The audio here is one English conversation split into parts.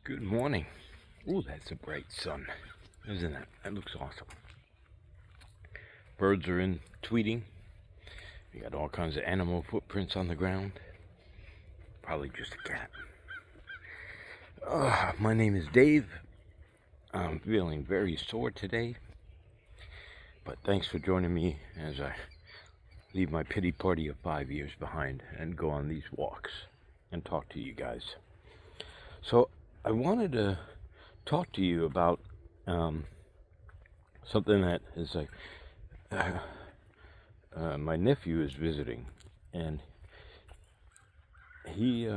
Good morning. Ooh, that's a bright sun, isn't it? That looks awesome. Birds are in tweeting. You got all kinds of animal footprints on the ground. Probably just a cat. My name is Dave. I'm feeling very sore today. But thanks for joining me as I leave my pity party of 5 years behind and go on these walks and talk to you guys. So I wanted to talk to you about something that is like my nephew is visiting, and he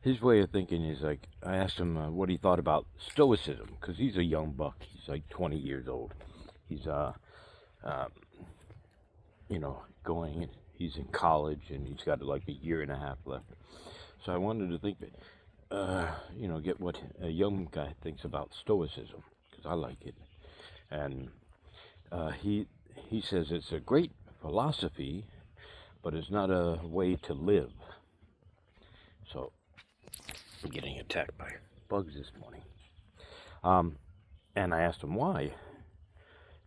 his way of thinking is like, I asked him what he thought about Stoicism, because he's a young buck. He's like 20 years old. He's he's in college, and he's got like a year and a half left. So I wanted to think that get what a young guy thinks about Stoicism, because I like it. And he says it's a great philosophy, but it's not a way to live. So I'm getting attacked by bugs this morning. And I asked him why.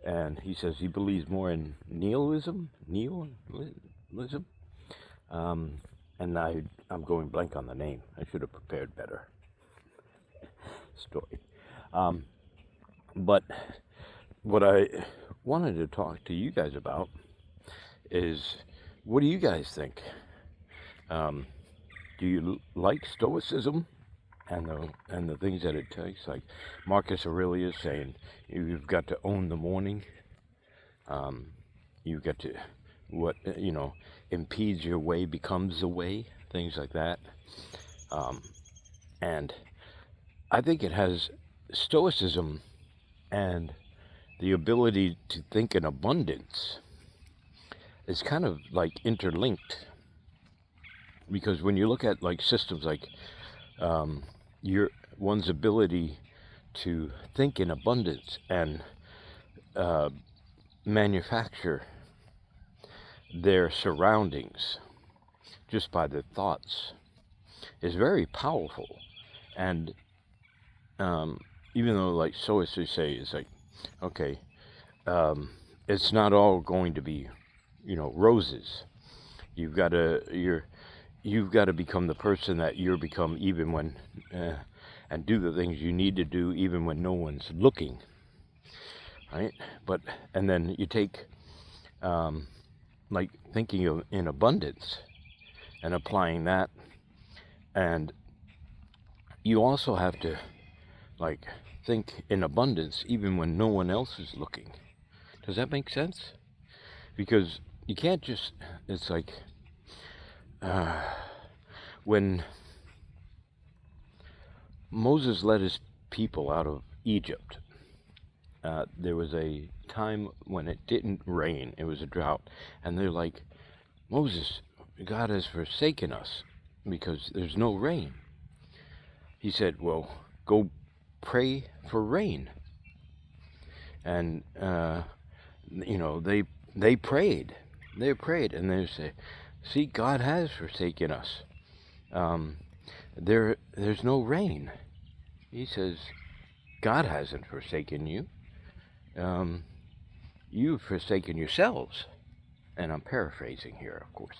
And he says he believes more in nihilism. And I'm going blank on the name. I should have prepared better. Story. But what I wanted to talk to you guys about is, what do you guys think? Do you like Stoicism and the things that it takes? Like Marcus Aurelius saying, you've got to own the morning. You've got to, impedes your way becomes the way. Things like that. And I think it has Stoicism and the ability to think in abundance is kind of like interlinked, because when you look at like systems like one's ability to think in abundance and manufacture their surroundings just by their thoughts is very powerful. And even though like Stoics say, it's like, okay, it's not all going to be, roses. You've got to become the person that you're become, even when and do the things you need to do even when no one's looking, right? And then you take like thinking of in abundance and applying that, and you also have to like think in abundance even when no one else is looking. Does that make sense? Because you can't just, it's like when Moses led his people out of Egypt, there was a time when it didn't rain. It was a drought. And they're like, Moses, God has forsaken us because there's no rain. He said, well, go pray for rain. And, they prayed. They prayed, and they say, see, God has forsaken us. There's no rain. He says, God hasn't forsaken you. You've forsaken yourselves. And I'm paraphrasing here, of course.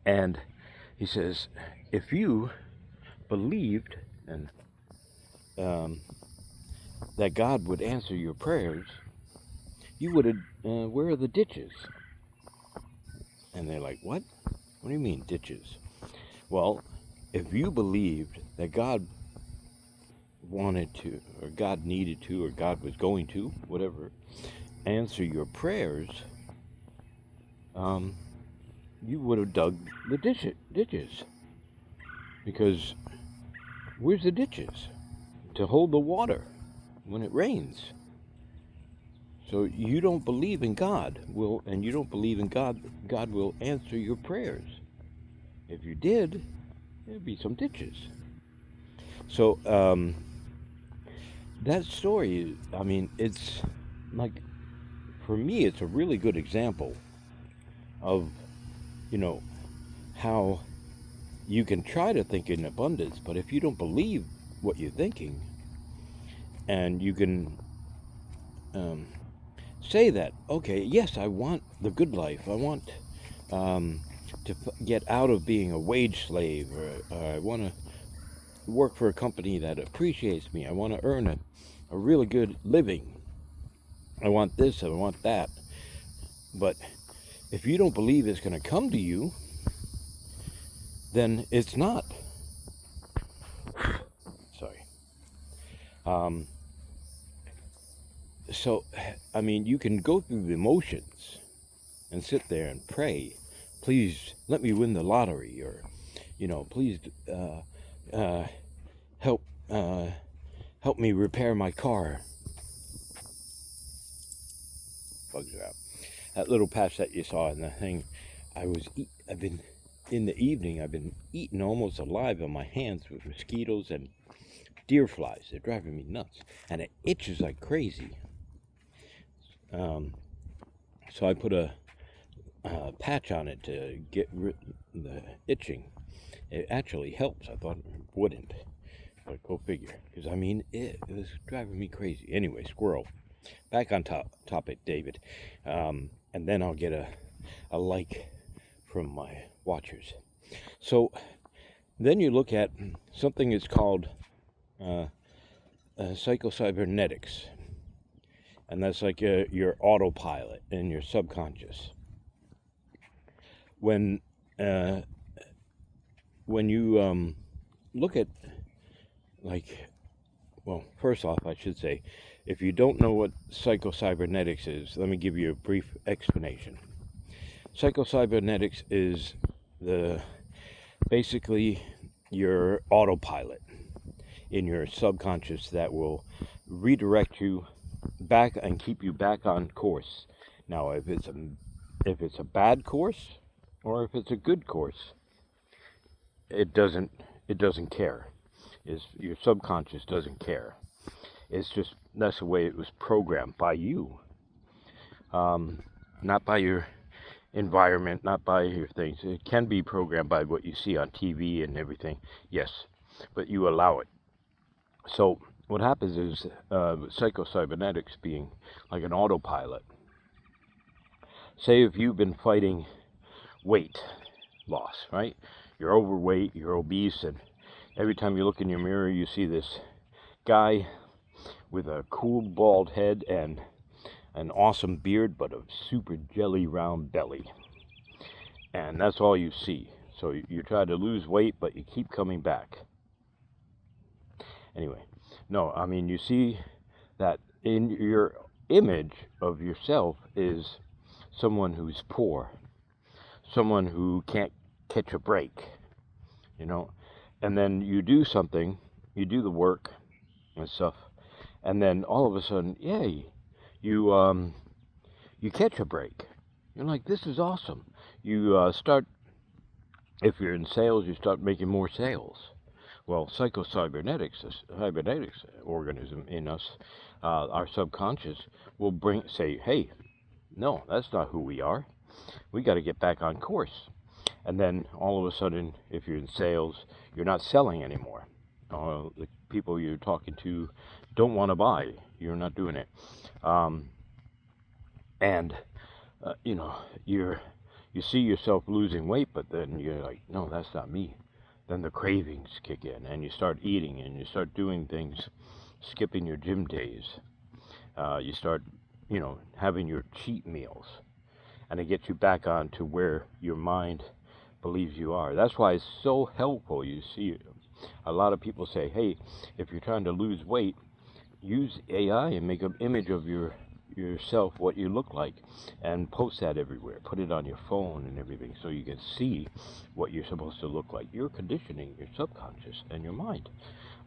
And he says, if you believed and that God would answer your prayers, you would have, where are the ditches? And they're like, what? What do you mean, ditches? Well, if you believed that God wanted to, or God needed to, or God was going to, whatever, answer your prayers, you would have dug the ditches. Because where's the ditches? To hold the water when it rains. So you don't believe in God, and you don't believe in God will answer your prayers. If you did, there'd be some ditches. So that story, I mean, it's like, for me, it's a really good example of, how you can try to think in abundance, but if you don't believe what you're thinking, and you can say that, okay, yes, I want the good life. I want to get out of being a wage slave, or I want to work for a company that appreciates me. I want to earn a really good living. I want this, I want that. But if you don't believe it's going to come to you, then it's not. Sorry. So, I mean, you can go through the motions and sit there and pray, please let me win the lottery, or, please help help me repair my car. Bugs are out. That little patch that you saw in the thing, I've been in the evening. I've been eaten almost alive on my hands with mosquitoes and deer flies. They're driving me nuts, and it itches like crazy. So I put a patch on it to get the itching. It actually helps. I thought it wouldn't, but go figure. Because I mean, it was driving me crazy. Anyway, squirrel. Back on topic, David. And then I'll get a like from my watchers. So then you look at something that's called Psycho-Cybernetics. And that's like your autopilot and your subconscious. When you look at, like, well, first off, I should say, if you don't know what Psycho-Cybernetics is, let me give you a brief explanation. Psycho-Cybernetics is basically your autopilot in your subconscious that will redirect you back and keep you back on course. Now, if it's a bad course or if it's a good course, it doesn't care. Your subconscious doesn't care. It's just, that's the way it was programmed by you, not by your environment, not by your things. It can be programmed by what you see on TV and everything, yes, but you allow it. So what happens is Psycho-Cybernetics being like an autopilot. Say if you've been fighting weight loss, right? You're overweight, you're obese, and every time you look in your mirror, you see this guy with a cool bald head and an awesome beard, but a super jelly round belly. And that's all you see. So you try to lose weight, but you keep coming back. Anyway, no, I mean, you see that in your image of yourself is someone who's poor, someone who can't catch a break, and then you do something, you do the work and stuff, and then all of a sudden, yay, you catch a break. You're like, this is awesome. You start, if you're in sales, you start making more sales. Well, Psycho-Cybernetics, the cybernetics organism in us, our subconscious, will say, hey, no, that's not who we are. We got to get back on course. And then all of a sudden, if you're in sales, you're not selling anymore. The people you're talking to don't want to buy. You're not doing it. You see yourself losing weight, but then you're like, no, that's not me. Then the cravings kick in, and you start eating, and you start doing things, skipping your gym days. You start, having your cheat meals, and it gets you back on to where your mind believes you are. That's why it's so helpful. You see, a lot of people say, hey, if you're trying to lose weight, use AI and make an image of yourself, what you look like, and post that everywhere. Put it on your phone and everything so you can see what you're supposed to look like. You're conditioning your subconscious and your mind.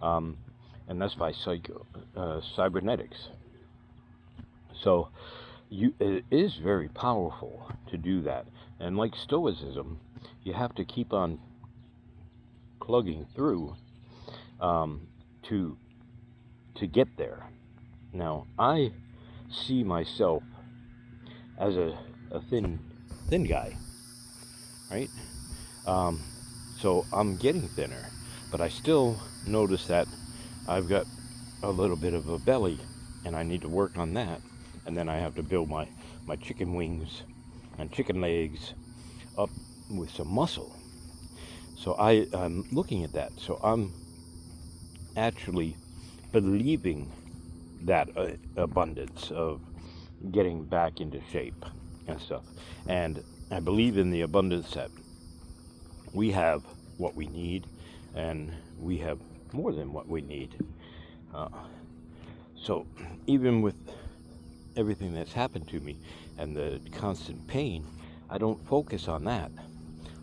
And that's by cybernetics. So it is very powerful to do that. And like Stoicism, you have to keep on plugging through to get there. Now, I see myself as a thin guy, right? So I'm getting thinner, but I still notice that I've got a little bit of a belly, and I need to work on that. And then I have to build my chicken wings and chicken legs up with some muscle. So I'm looking at that. So I'm actually believing that abundance of getting back into shape and stuff. And I believe in the abundance that we have what we need, and we have more than what we need. Uh, so even with everything that's happened to me and the constant pain, I don't focus on that.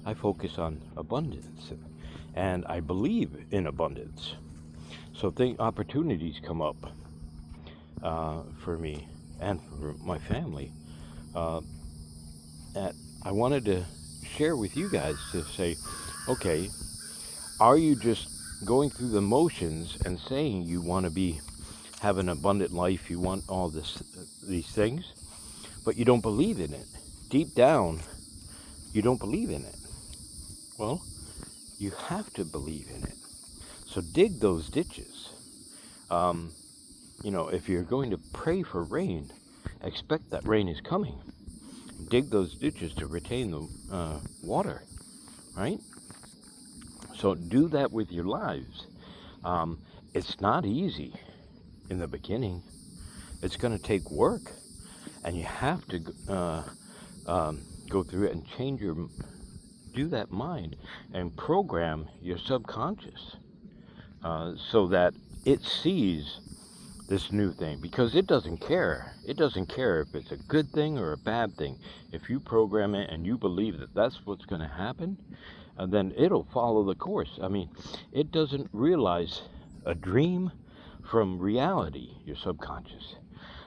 I focus on abundance, and I believe in abundance. So opportunities come up for me and for my family. That I wanted to share with you guys to say, okay, are you just going through the motions and saying you want to have an abundant life, you want all these things, but you don't believe in it? Deep down, you don't believe in it. Well, you have to believe in it. So dig those ditches. If you're going to pray for rain, expect that rain is coming. Dig those ditches to retain the water, right? So do that with your lives. It's not easy in the beginning. It's going to take work, and you have to go through it and do that mind and program your subconscious so that it sees this new thing, because it doesn't care. It doesn't care if it's a good thing or a bad thing. If you program it and you believe that that's what's going to happen, then it'll follow the course. I mean, it doesn't realize a dream from reality, your subconscious.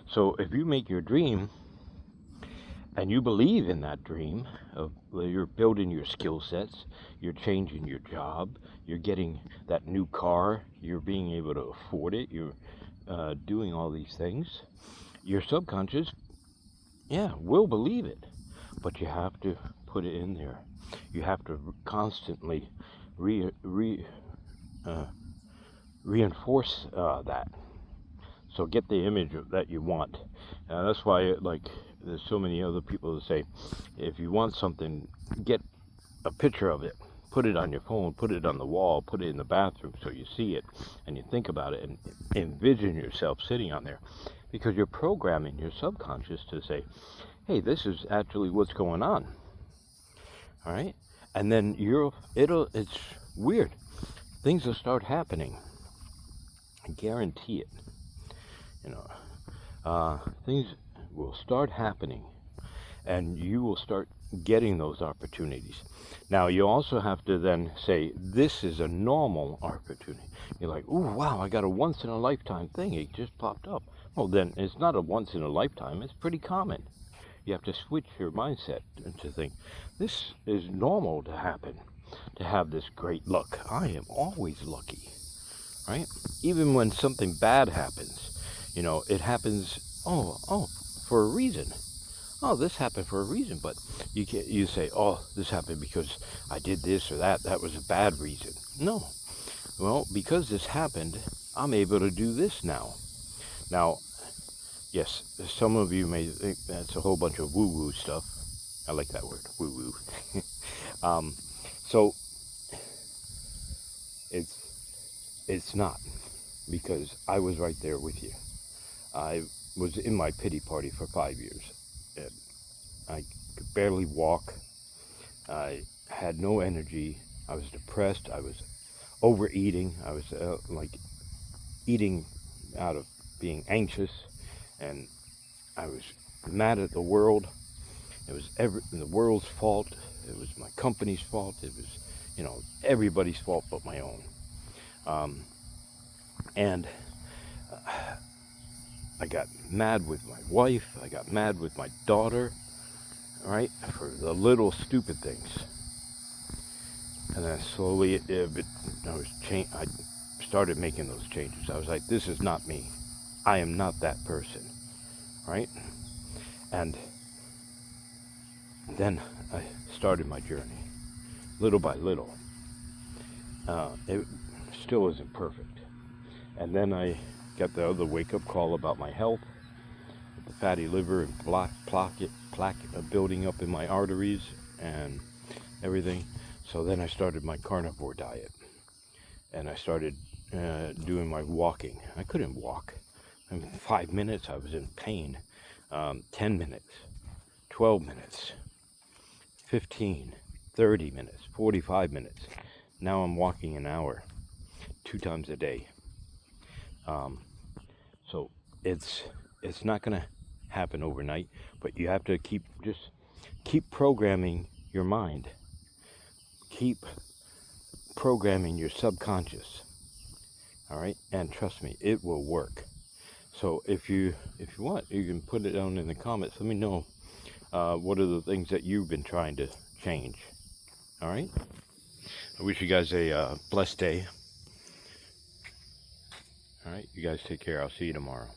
So if you make your dream and you believe in that dream, you're building your skill sets, you're changing your job, you're getting that new car, you're being able to afford it, you're doing all these things, your subconscious, will believe it. But you have to put it in there. You have to constantly reinforce that. So get the image that you want. That's why, there's so many other people that say, if you want something, get a picture of it. Put it on your phone, put it on the wall, put it in the bathroom so you see it and you think about it and envision yourself sitting on there. Because you're programming your subconscious to say, hey, this is actually what's going on. All right? And then it's weird. Things will start happening. I guarantee it. Things will start happening, and you will start getting those opportunities. Now, you also have to then say, this is a normal opportunity. You're like, ooh, wow, I got a once-in-a-lifetime thing. It just popped up. Well, then it's not a once-in-a-lifetime. It's pretty common. You have to switch your mindset to think, this is normal to happen, to have this great luck. I am always lucky, right? Even when something bad happens, it happens, for a reason. Oh, this happened for a reason, but you say, oh, this happened because I did this or that. That was a bad reason. No. Well, because this happened, I'm able to do this now. Now, yes, some of you may think that's a whole bunch of woo-woo stuff. I like that word, woo-woo. So it's not, because I was right there with you. I was in my pity party for 5 years. I could barely walk. I had no energy. I was depressed. I was overeating. I was eating out of being anxious, and I was mad at the world. It was the world's fault. It was my company's fault. It was, everybody's fault but my own. And I got mad with my wife. I got mad with my daughter, right, for the little stupid things. And then slowly, I started making those changes. I was like, this is not me. I am not that person, right? And then I started my journey, little by little. It still isn't perfect. And then I got the other wake-up call about my health, the fatty liver and plaque building up in my arteries and everything. So then I started my carnivore diet, and I started doing my walking. I couldn't walk. In 5 minutes I was in pain. 10 minutes, 12 minutes, 15, 30 minutes, 45 minutes. Now I'm walking an hour, 2 times a day. So it's not gonna happen overnight, but you have to keep programming your mind. Keep programming your subconscious. All right, and trust me, it will work. So if you want, you can put it down in the comments. Let me know what are the things that you've been trying to change. All right. I wish you guys a blessed day. All right, you guys take care. I'll see you tomorrow.